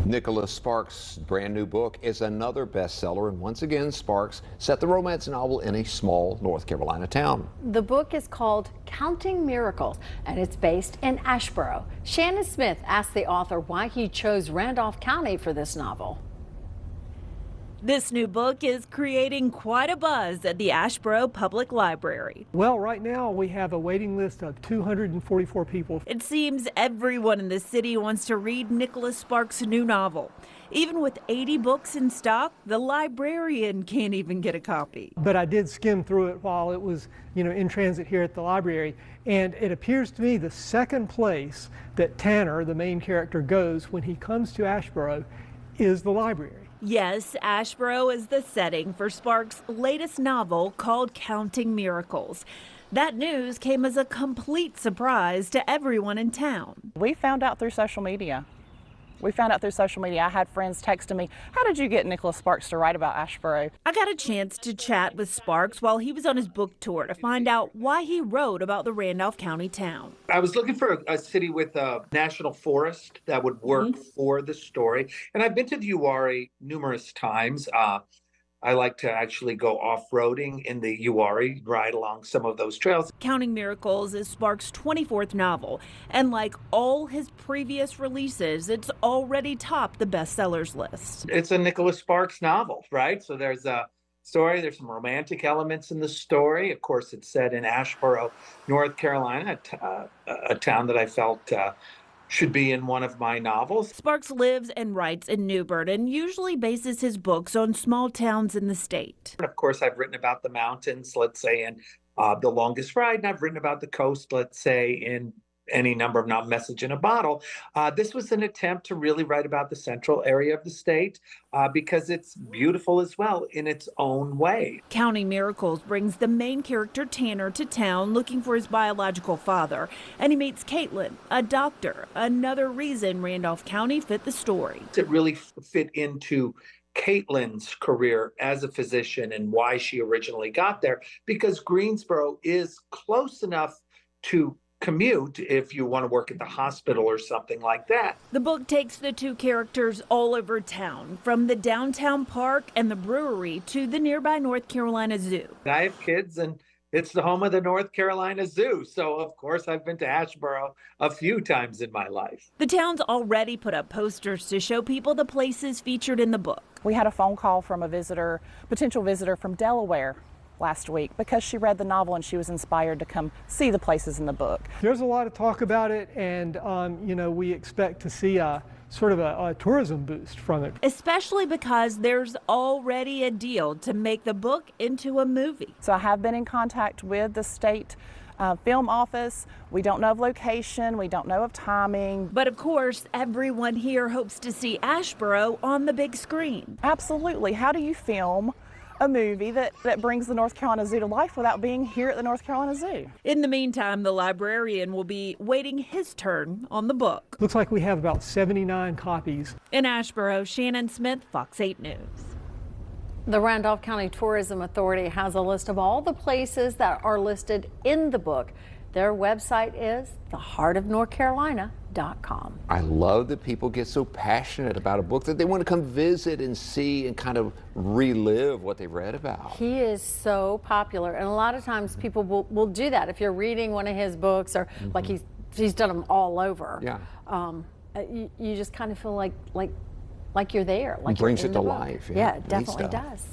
Nicholas Sparks' brand new book is another bestseller, and once again, Sparks set the romance novel in a small North Carolina town. The book is called Counting Miracles, and it's based in Asheboro. Shannon Smith asked the author why he chose Randolph County for this novel. This new book is creating quite a buzz at the Asheboro Public Library. Well, right now we have a waiting list of 244 people. It seems everyone in the city wants to read Nicholas Sparks' new novel. Even with 80 books in stock, the librarian can't even get a copy. But I did skim through it while it was, in transit here at the library, and it appears to me the second place that Tanner, the main character, goes when he comes to Asheboro is the library. Yes, Asheboro is the setting for Sparks' latest novel called Counting Miracles. That news came as a complete surprise to everyone in town. We found out through social media. I had friends texting me, "How did you get Nicholas Sparks to write about Asheboro?" I got a chance to chat with Sparks while he was on his book tour to find out why he wrote about the Randolph County town. I was looking for a city with a national forest that would work for the story. And I've been to the Uwharrie numerous times. I like to actually go off-roading in the Uwharrie, ride along some of those trails. Counting Miracles is Sparks' 24th novel, and like all his previous releases, it's already topped the bestsellers list. It's a Nicholas Sparks novel, right? So there's a story, there's some romantic elements in the story. Of course, it's set in Asheboro, North Carolina, a town that I felt should be in one of my novels. Sparks lives and writes in Newbern and usually bases his books on small towns in the state. And of course, I've written about the mountains, let's say, in The Longest Ride, and I've written about the coast, let's say, in any number of Not Message in a Bottle. This was an attempt to really write about the central area of the state because it's beautiful as well in its own way. Counting Miracles brings the main character Tanner to town looking for his biological father, and he meets Caitlin, a doctor, another reason Randolph County fit the story. It really fit into Caitlin's career as a physician and why she originally got there, because Greensboro is close enough to commute if you want to work at the hospital or something like that. The book takes the two characters all over town, from the downtown park and the brewery to the nearby North Carolina Zoo. I have kids, and it's the home of the North Carolina Zoo, so of course I've been to Asheboro a few times in my life. The town's already put up posters to show people the places featured in the book. We had a phone call from a potential visitor from Delaware last week because she read the novel and she was inspired to come see the places in the book. There's a lot of talk about it, and we expect to see a sort of a tourism boost from it. Especially because there's already a deal to make the book into a movie. So I have been in contact with the state film office. We don't know of location, we don't know of timing. But of course, everyone here hopes to see Asheboro on the big screen. Absolutely. How do you film a movie that brings the North Carolina Zoo to life without being here at the North Carolina Zoo? In the meantime, the librarian will be waiting his turn on the book. Looks like we have about 79 copies. In Asheboro, Shannon Smith, Fox 8 News. The Randolph County Tourism Authority has a list of all the places that are listed in the book. Their website is theheartofnorthcarolina.com. I love that people get so passionate about a book that they want to come visit and see and kind of relive what they read about. He is so popular, and a lot of times people will do that. If you're reading one of his books, or like he's done them all over. Yeah. You just kind of feel like you're there. Like it brings you're it in to the book. life. Yeah, it Neat definitely stuff. does.